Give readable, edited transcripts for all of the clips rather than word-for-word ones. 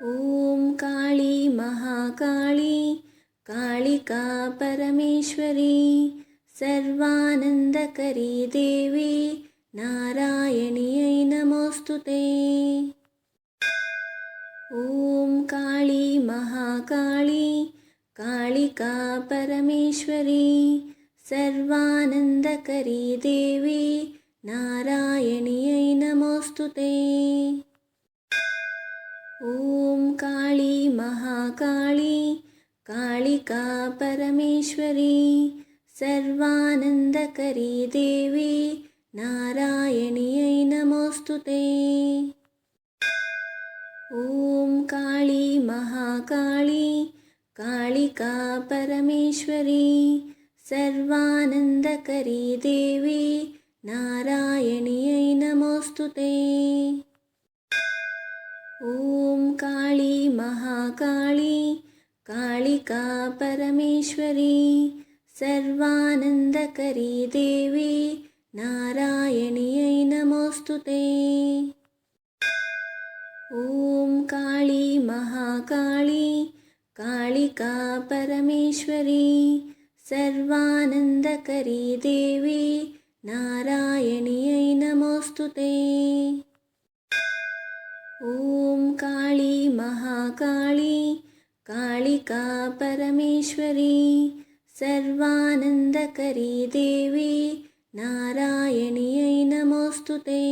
ॐ काली महाकाली कालिका परमेश्वरी सर्वानन्दकरी देवी नारायण्यै नमोऽस्तुते। ॐ काली महाकाली कालिका परमेश्वरी सर्वानन्दकरी देवी नारायण्यै नमोऽस्तुते। ॐ काली महाकाली कालिका परमेश्वरी सर्वानन्दकरी देवी नारायण्यै नमोऽस्तुते। ॐ काली महाकाली कालिका परमेश्वरी सर्वानन्दकरी देवी नारायण्यै नमोऽस्तुते। ॐ काली महाकाली कालिका परमेश्वरी सर्वानन्दकरी देवी नारायण्यै नमोऽस्तुते। ॐ काली महाकाली कालिका परमेश्वरी सर्वानन्दकरी देवी नारायण्यै नमोऽस्तुते। ॐ काली महाकाली कालिका परमेश्वरी सर्वानन्दकरी देवी नारायण्यै नमोऽस्तुते।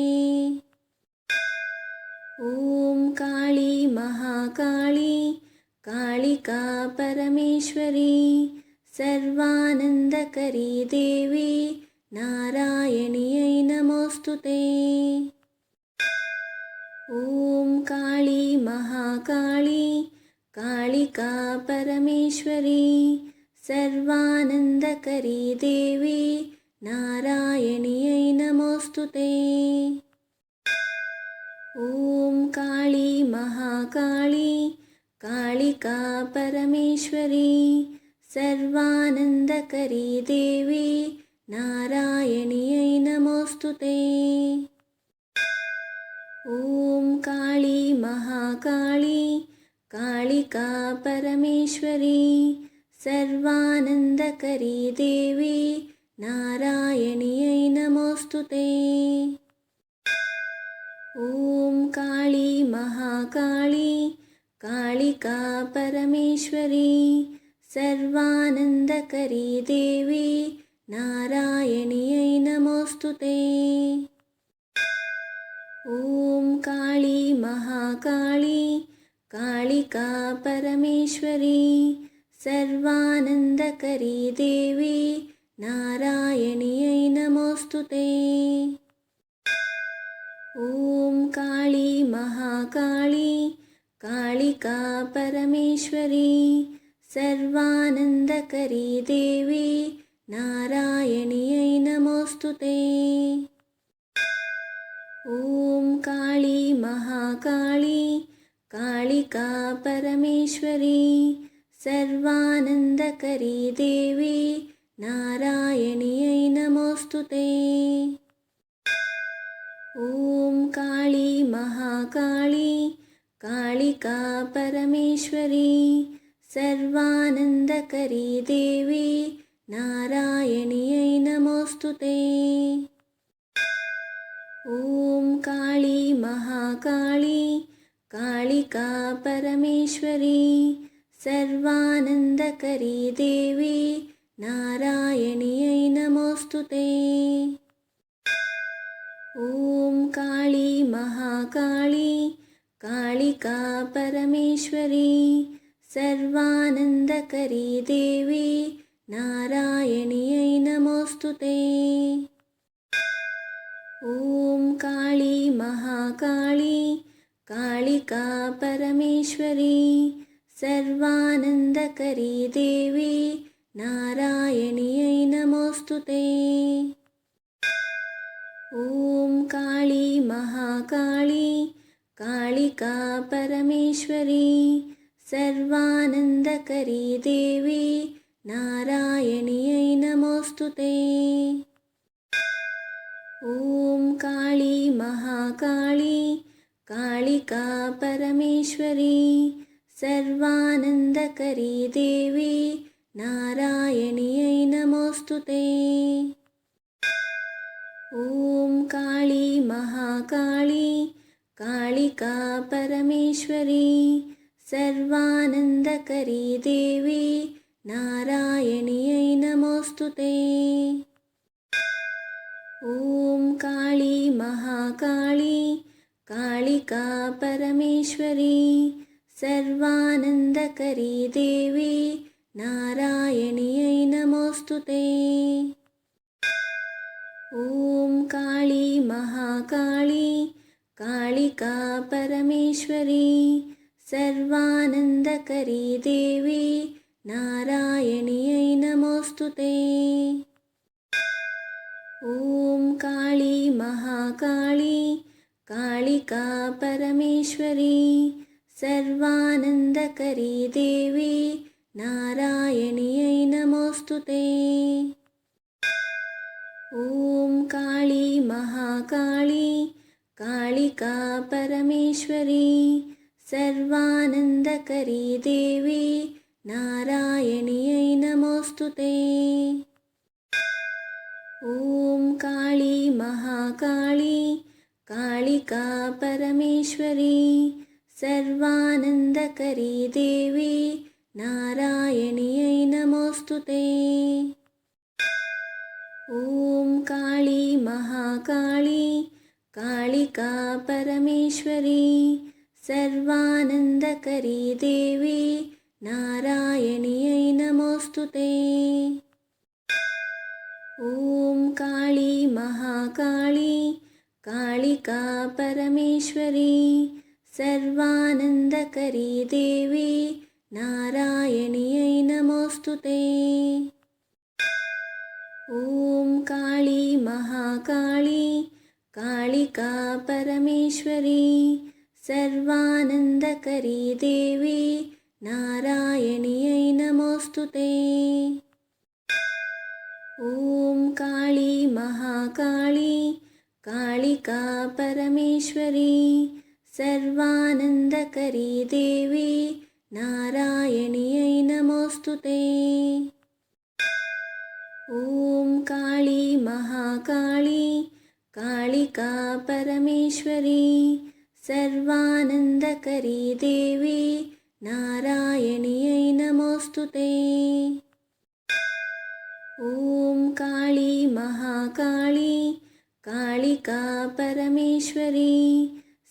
ॐ काली महाकाली कालिका परमेश्वरी सर्वानन्दकरी देवी नारायण्यै नमोऽस्तुते। ॐ काली महाकाली कालिका परमेश्वरी सर्वानन्दकरी देवी नारायण्यै नमोऽस्तुते। ॐ काली महाकाली कालिका परमेश्वरी सर्वानन्दकरी देवी नारायण्यै नमोऽस्तुते। ॐ काली महाकाली कालिका परमेश्वरी सर्वानन्दकरी देवी नारायण्यै नमोऽस्तुते। ॐ काली महाकाली कालिका परमेश्वरी सर्वानन्दकरी देवी नारायण्यै नमोऽस्तुते। ॐ काली महाकाली कालिका परमेश्वरी सर्वानन्दकरी देवी नारायण्यै नमोऽस्तुते। ॐ काली महाकाली कालिका परमेश्वरी सर्वानन्दकरी देवी नारायण्यै नमोऽस्तुते। ॐ काली महाकाली कालिका परमेश्वरी सर्वानन्दकरी देवी नारायण्यै नमोऽस्तुते। ॐ काली महाकाली कालिका परमेश्वरी सर्वानन्दकरी देवी नारायण्यै नमोऽस्तुते। ॐ काली महाकाली कालिका परमेश्वरी सर्वानन्दकरी देवी नारायण्यै नमोऽस्तुते। ॐ काली महाकाली कालिका परमेश्वरी सर्वानन्दकरी देवी नारायण्यै नमोऽस्तुते। ॐ काली महाकाली कालिका परमेश्वरी सर्वानन्दकरी देवी नारायण्यै नमोऽस्तुते। ॐ काली महाकाली कालिका परमेश्वरी सर्वानन्दकरी देवी नारायण्यै नमोऽस्तुते। ॐ काली महाकाली कालिका परमेश्वरी सर्वानन्दकरी देवी नारायण्यै नमोऽस्तुते। ॐ काली महाकाली कालिका परमेश्वरी सर्वानन्दकरी देवी नारायण्यै नमोऽस्तुते। ॐ काली महाकाली कालिका परमेश्वरी सर्वानन्दकरी देवी नारायण्यै नमोऽस्तुते। ॐ काली महाकाली कालिका परमेश्वरी सर्वानन्दकरी देवी नारायण्यै नमोऽस्तुते। ॐ काली महाकाली कालिका परमेश्वरी सर्वानन्दकरी देवी नारायण्यै नमोऽस्तुते। ॐ काली महाकाली कालिका परमेश्वरी सर्वानन्दकरी देवी नारायण्यै नमोऽस्तुते। ॐ काली महाकाली कालिका परमेश्वरी सर्वानन्दकरी देवी नारायण्यै नमोऽस्तुते। ॐ काली महाकाली कालिका परमेश्वरी सर्वानन्दकरी देवी नारायण्यै नमोऽस्तुते। ॐ काली महाकाली कालिका परमेश्वरी सर्वानन्दकरी देवी नारायण्यै नमोऽस्तुते। ॐ काली महाकाली कालिका परमेश्वरी सर्वानन्दकरी देवी नारायण्यै नमोऽस्तुते। ॐ काली महाकाली कालिका परमेश्वरी सर्वानन्दकरी देवी नारायण्यै नमोऽस्तुते। ॐ काली महाकाली कालिका परमेश्वरी सर्वानन्दकरी देवी नारायण्यै नमोऽस्तुते। ॐ काली महाकाली कालिका परमेश्वरी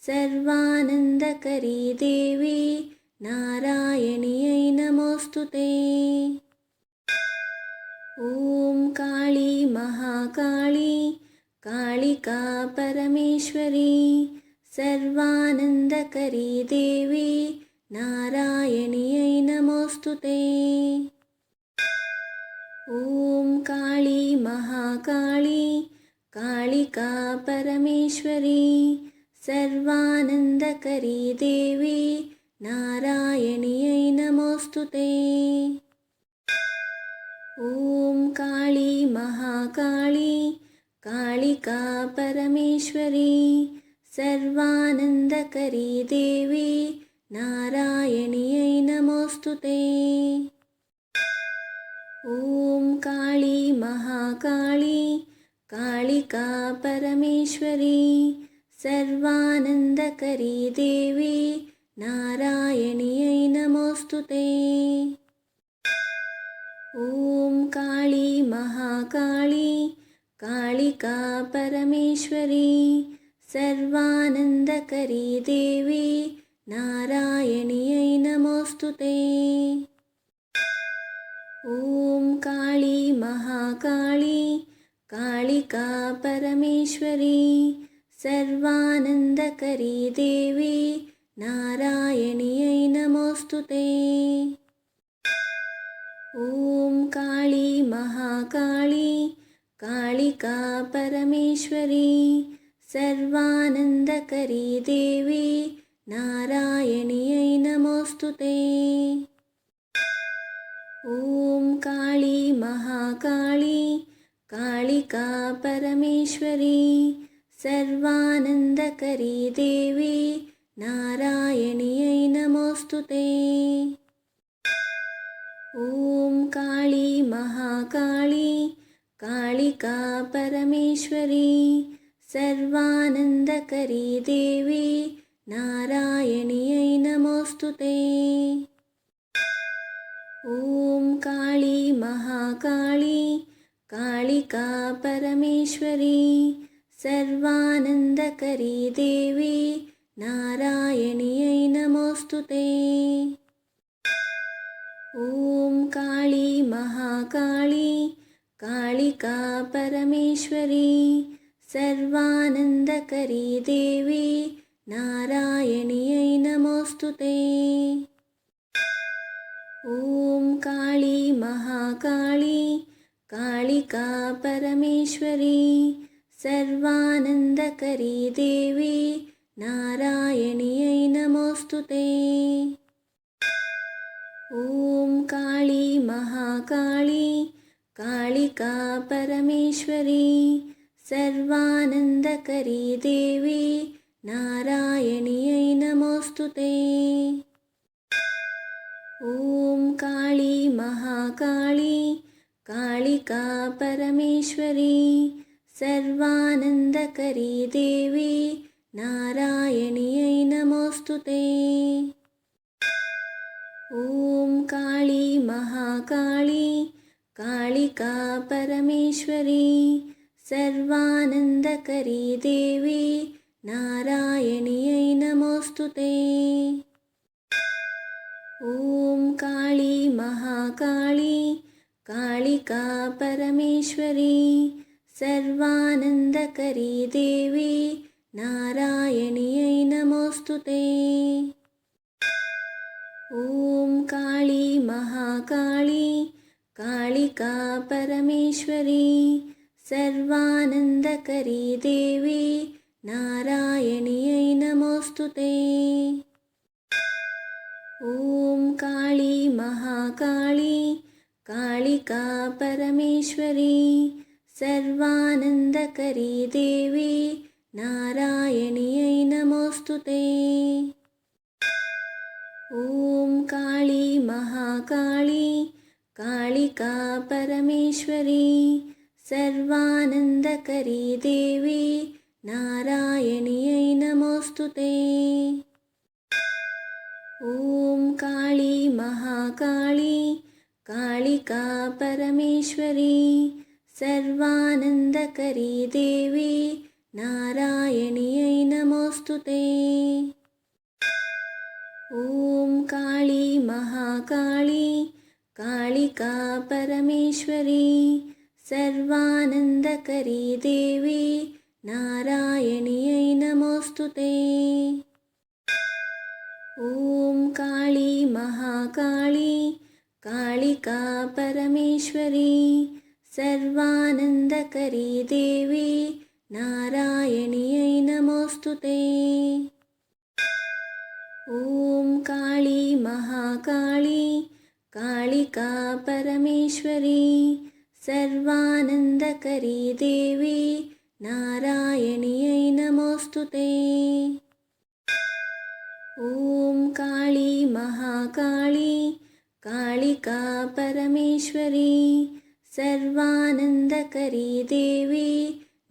सर्वानन्दकरी देवी नारायण्यै नमोऽस्तुते। ॐ काली महाकाली कालिका परमेश्वरी सर्वानन्दकरी देवी नारायण्यै नमोऽस्तुते। ॐ काली महाकाली कालिका परमेश्वरी सर्वानन्दकरी देवी नारायण्यै नमोऽस्तुते। ॐ काली महाकाली कालिका परमेश्वरी सर्वानन्दकरी देवी नारायण्यै नमोऽस्तुते। ॐ काली महाकाली कालिका परमेश्वरी सर्वानन्दकरी देवी नारायण्यै नमोऽस्तुते। ॐ काली महाकाली कालिका परमेश्वरी सर्वानन्दकरी देवी नारायण्यै नमोऽस्तुते। ॐ काली महाकाली कालिका परमेश्वरी सर्वानन्दकरी देवी नारायण्यै नमोऽस्तुते। ॐ काली महाकाली कालिका परमेश्वरी सर्वानन्दकरी देवी नारायण्यै नमोऽस्तुते। ॐ काली महाकाली कालिका परमेश्वरी सर्वानन्दकरी देवी नारायण्यै नमोऽस्तु ते। ॐ काली महाकाली कालिका परमेश्वरी सर्वानन्दकरी देवी नारायण्यै नमोऽस्तु ते। ॐ काली महाकाली कालिका परमेश्वरी सर्वानन्दकरी देवी नारायण्यै नमोऽस्तु ते। ॐ काली महाकाली कालिका परमेश्वरी सर्वानन्दकरी देवी नारायण्यै नमोऽस्तु ते। ॐ काली महाकाली कालिका परमेश्वरी सर्वानन्दकरी देवी नारायण्यै नमोऽस्तु ते। ॐ काली महाकाली कालिका परमेश्वरी सर्वानन्दकरी देवी नारायण्यै नमोऽस्तु ते। ॐ काली महाकाली कालिका परमेश्वरी सर्वानन्दकरी देवी नारायण्यै नमोऽस्तु ते। ॐ काली महाकाली कालिका परमेश्वरी सर्वानन्दकरी देवी नारायण्यै नमोऽस्तु ते। ॐ काली महाकाली कालिका परमेश्वरी सर्वानन्दकरी देवी नारायण्यै नमोऽस्तु ते। ॐ काली महाकाली कालिका परमेश्वरी सर्वानन्दकरी देवी नारायण्यै नमोऽस्तु ते। ॐ काली महाकाली कालिका परमेश्वरी सर्वानन्दकरी देवी नारायण्यै नमोऽस्तु ते। ॐ काली महाकाली कालिका परमेश्वरी सर्वानन्दकरी देवी नारायण्यै नमोऽस्तु ते। ॐ काली महाकाली कालिका परमेश्वरी सर्वानन्दकरी देवी नारायण्यै नमोऽस्तु ते। ॐ काली महाकाली कालिका परमेश्वरी सर्वानन्दकरी देवी नारायण्यै नमोऽस्तु ते। ॐ काली महाकाली कालिका परमेश्वरी सर्वानन्दकरी देवी नारायण्यै नमोऽस्तु ते। ॐ काली महाकाली कालिका परमेश्वरी सर्वानन्दकरी देवी नारायण्यै नमोऽस्तु ते। ॐ काली महाकाली कालिका परमेश्वरी सर्वानन्दकरी देवी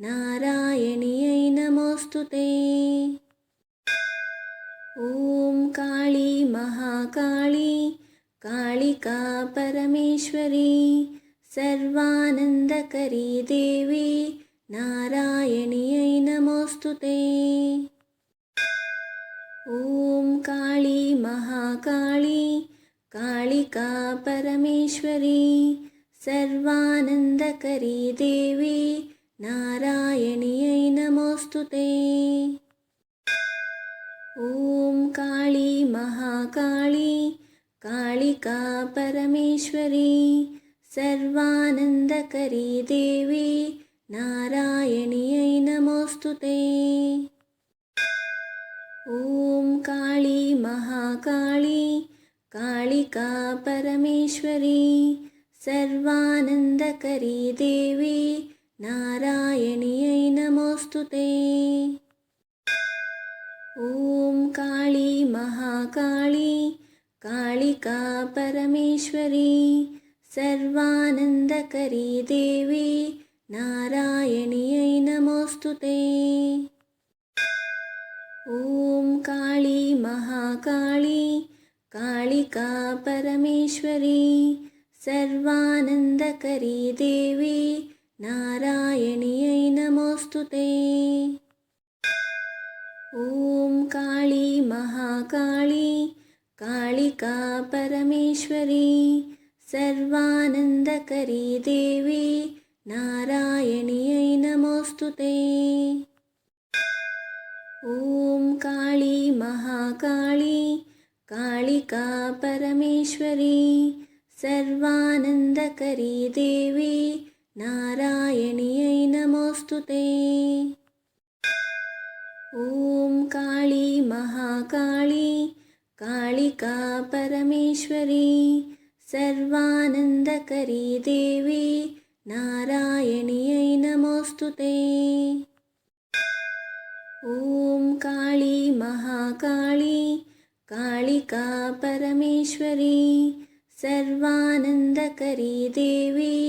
नारायण्यै नमोऽस्तु ते। ॐ काली महाकाली कालिका परमेश्वरी सर्वानन्दकरी देवी नारायण्यै नमोऽस्तु ते। ॐ काली महाकाली कालिका परमेश्वरी सर्वानन्दकरी देवी नारायण्यै नमोऽस्तु ते। ॐ काली महाकाली कालिका परमेश्वरी सर्वानन्दकरी देवी नारायण्यै नमोऽस्तु ते। ॐ काली महाकाली कालिका परमेश्वरी सर्वानन्दकरी देवी नारायण्यै नमोऽस्तु ते। ॐ काली महाकाली कालिका परमेश्वरी सर्वानन्दकरी देवी नारायण्यै नमोऽस्तुते। ॐ काली महाकाली कालिका परमेश्वरी सर्वानन्दकरी देवी नारायण्यै नमोऽस्तुते। ॐ काली महाकाली कालिका परमेश्वरी सर्वानन्दकरी देवी नारायण्यै नमोऽस्तुते। ॐ काली महाकाली कालिका परमेश्वरी सर्वानन्दकरी देवी नारायण्यै नमोऽस्तुते। ॐ काली महाकाली कालिका परमेश्वरी सर्वानन्दकरी देवी नारायण्यै नमोऽस्तुते। ॐ काली महाकाली कालिका परमेश्वरी सर्वानन्दकरी देवी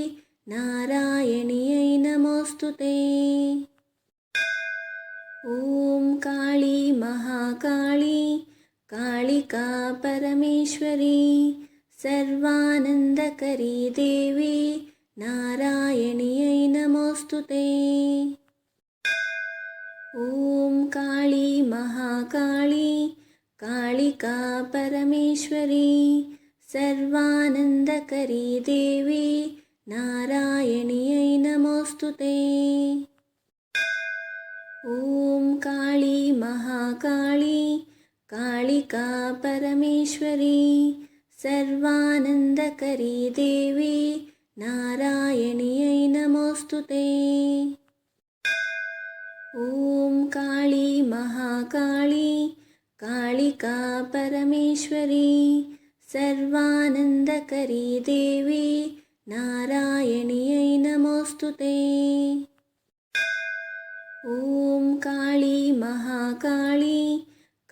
नारायण्यै नमोऽस्तुते। ॐ काली महाकाली कालिका परमेश्वरी सर्वानन्दकरी देवी नारायण्यै नमोऽस्तुते। ॐ काली महाकाली कालिका परमेश्वरी सर्वानन्दकरी देवी नारायण्यै नमोऽस्तुते। ॐ काली महाकाली कालिका परमेश्वरी सर्वानन्दकरी देवी नारायण्यै नमोऽस्तुते। ॐ काली महाकाली कालिका परमेश्वरी सर्वानन्दकरी देवी नारायण्यै नमोऽस्तुते। ॐ काली महाकाली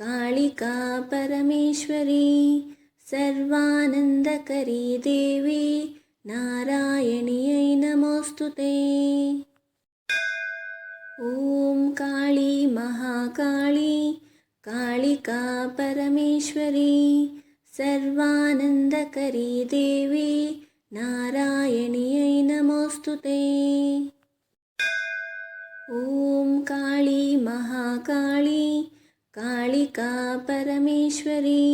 कालिका परमेश्वरी सर्वानन्दकरी देवी नारायण्यै नमोऽस्तुते। ॐ काली महाकाली कालिका परमेश्वरी सर्वानन्दकरी देवी नारायण्यै नमोऽस्तुते। ॐ काली महाकाली कालिका परमेश्वरी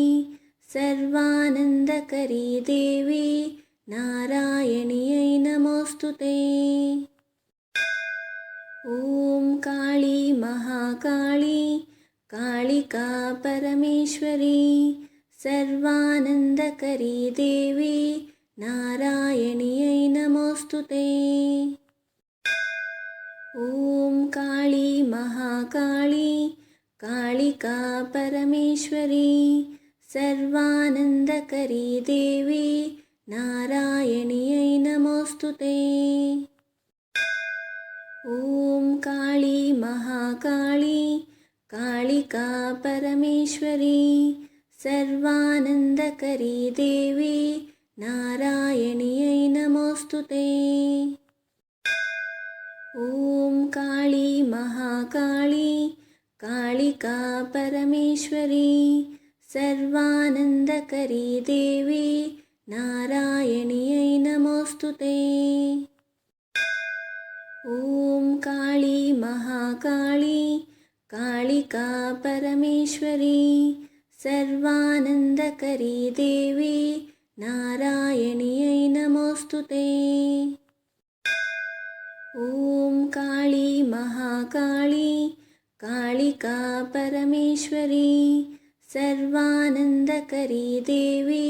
सर्वानन्दकरी देवी नारायण्यै नमोऽस्तुते। ॐ काली महाकाली कालिका परमेश्वरी सर्वानन्दकरी देवी नारायण्यै नमोऽस्तुते। ॐ काली महाकाली कालिका परमेश्वरी सर्वानन्दकरी देवी नारायण्यै नमोऽस्तुते। ॐ काली महाकाली कालिका परमेश्वरी सर्वानन्दकरी देवी नारायण्यै नमोऽस्तुते। ॐ काली महाकाली कालिका परमेश्वरी सर्वानन्दकरी देवी नारायण्यै नमोऽस्तुते। ॐ काली महाकाली कालिका परमेश्वरी सर्वानन्दकरी देवी नारायण्यै नमोऽस्तुते। ॐ काली महाकाली कालिका परमेश्वरी सर्वानन्दकरी देवी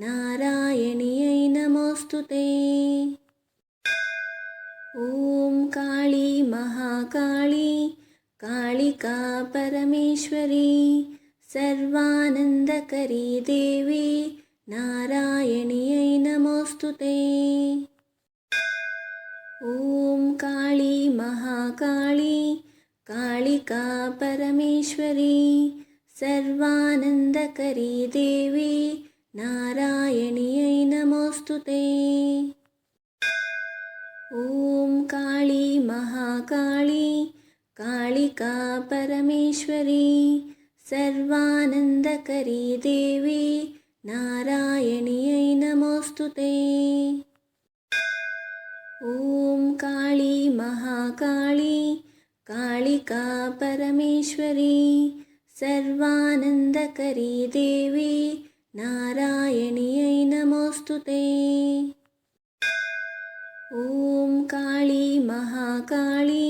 नारायण्यै नमोऽस्तुते। ॐ काली महाकाली कालिका परमेश्वरी सर्वानन्दकरी देवी नारायण्यै नमोऽस्तुते। ॐ काली महाकाली कालिका परमेश्वरी सर्वानन्दकरी देवी नारायण्यै नमोऽस्तुते। ॐ काली महाकाली कालिका परमेश्वरी सर्वानन्दकरी देवी नारायण्यै नमोऽस्तुते। ॐ काली महाकाली कालिका परमेश्वरी सर्वानन्दकरी देवी नारायण्यै नमोऽस्तुते। ॐ काली महाकाली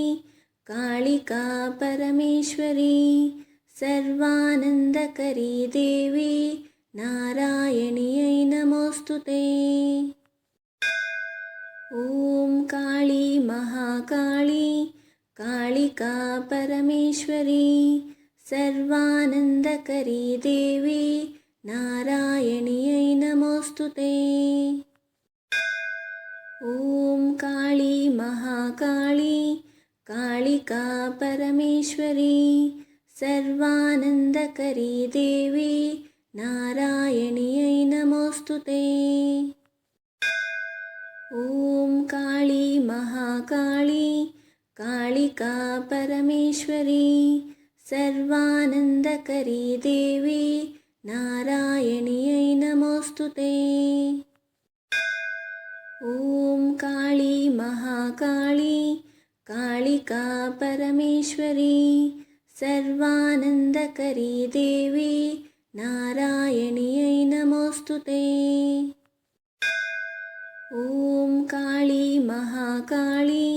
कालिका परमेश्वरी सर्वानन्दकरी देवी नारायण्यै नमोऽस्तुते। ॐ काली महाकाली कालिका परमेश्वरी सर्वानन्दकरी देवी नारायण्यै नमोऽस्तुते। ॐ काली महाकाली कालिका परमेश्वरी सर्वानन्दकरी देवी नारायण्यै नमोऽस्तुते। ॐ काली महाकाली कालिका परमेश्वरी सर्वानन्दकरी देवी नारायण्यै नमोऽस्तुते। ॐ काली महाकाली कालिका परमेश्वरी सर्वानन्दकरी देवी नारायण्यै नमोऽस्तुते। ॐ काली महाकाली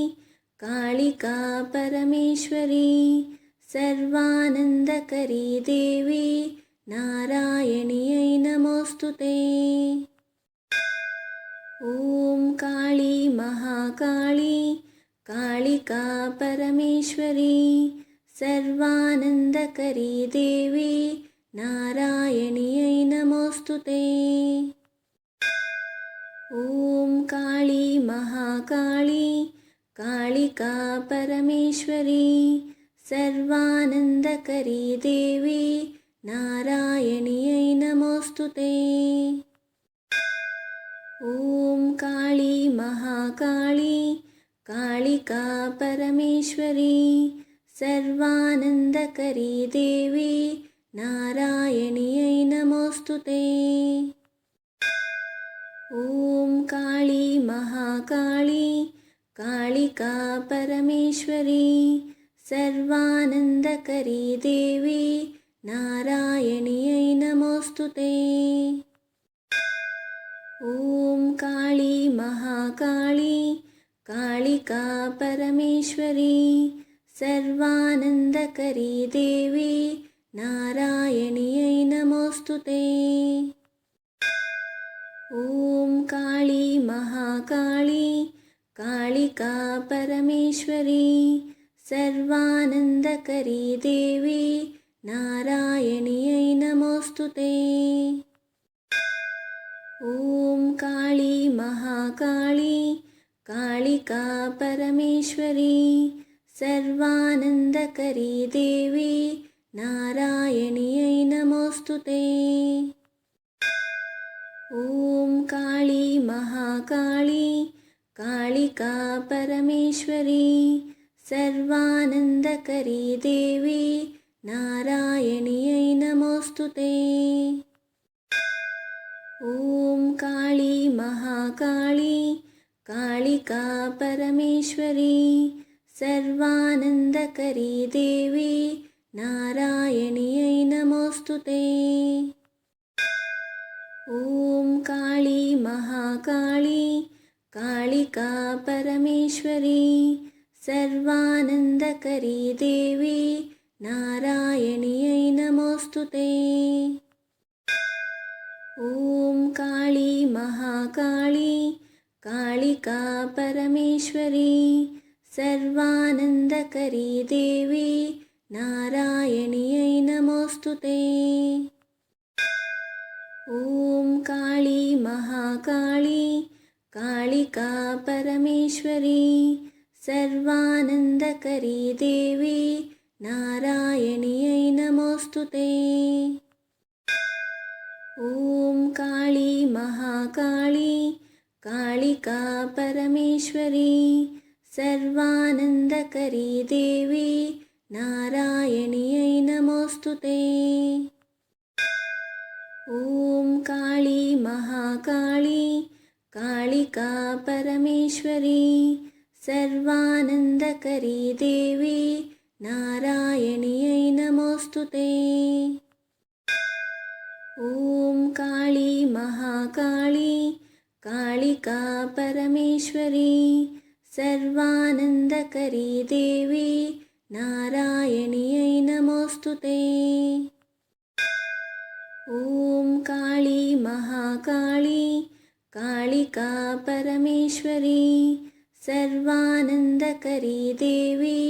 कालिका परमेश्वरी सर्वानन्दकरी देवी नारायण्यै नमोऽस्तुते। ॐ काली महाकाली कालिका परमेश्वरी सर्वानन्दकरी देवी नारायण्यै नमोऽस्तुते। ॐ काली महाकाली कालिका परमेश्वरी सर्वानन्दकरी देवी नारायण्यै नमोऽस्तुते। ॐ काली महाकाली कालिका परमेश्वरी सर्वानन्दकरी देवी नारायण्यै नमोऽस्तुते। ॐ काली महाकाली कालिका परमेश्वरी सर्वानन्दकरी देवी नारायण्यै नमोऽस्तुते। ॐ काली महाकाली कालिका परमेश्वरी सर्वानन्दकरी देवी नारायण्यै नमोऽस्तुते। ॐ काली महाकाली कालिका परमेश्वरी सर्वानन्दकरी देवी नारायण्यै नमोऽस्तुते। ॐ काली महाकाली कालिका परमेश्वरी सर्वानन्दकरी देवी नारायण्यै नमोऽस्तुते। ॐ काली महाकाली कालिका परमेश्वरी सर्वानन्दकरी देवी नारायण्यै नमोऽस्तुते। ॐ काली महाकाली कालिका परमेश्वरी सर्वानन्दकरी देवी नारायण्यै नमोऽस्तुते। ॐ काली महाकाली कालिका परमेश्वरी सर्वानन्दकरी देवी नारायण्यै नमोऽस्तुते। ॐ काली महाकाली कालिका परमेश्वरी सर्वानन्दकरी देवी नारायण्यै नमोऽस्तुते। ॐ काली महाकाली कालिका परमेश्वरी सर्वानन्दकरी देवी नारायण्यै नमोऽस्तु ते। ॐ काली महाकाली कालिका परमेश्वरी सर्वानन्दकरी देवी नारायण्यै नमोऽस्तु ते। ॐ काली महाकाली कालिका परमेश्वरी सर्वानन्दकरी देवी नारायण्यै नमोऽस्तु ते। ॐ काली महाकाली कालिका परमेश्वरी सर्वानन्दकरी देवी नारायण्यै नमोऽस्तु ते। ॐ काली महाकाली कालिका परमेश्वरी सर्वानन्दकरी देवी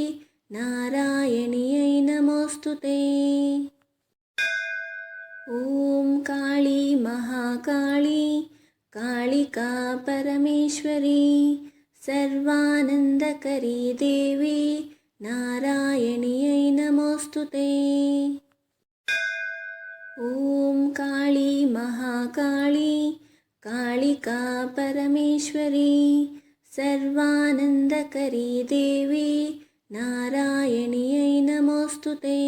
नारायण्यै नमोऽस्तु ते। ॐ काली महाकाली कालिका परमेश्वरी सर्वानन्दकरी देवी नारायण्यै नमोऽस्तु ते। ॐ काली महाकाली कालिका परमेश्वरी सर्वानन्दकरी देवी नारायण्यै नमोऽस्तु ते।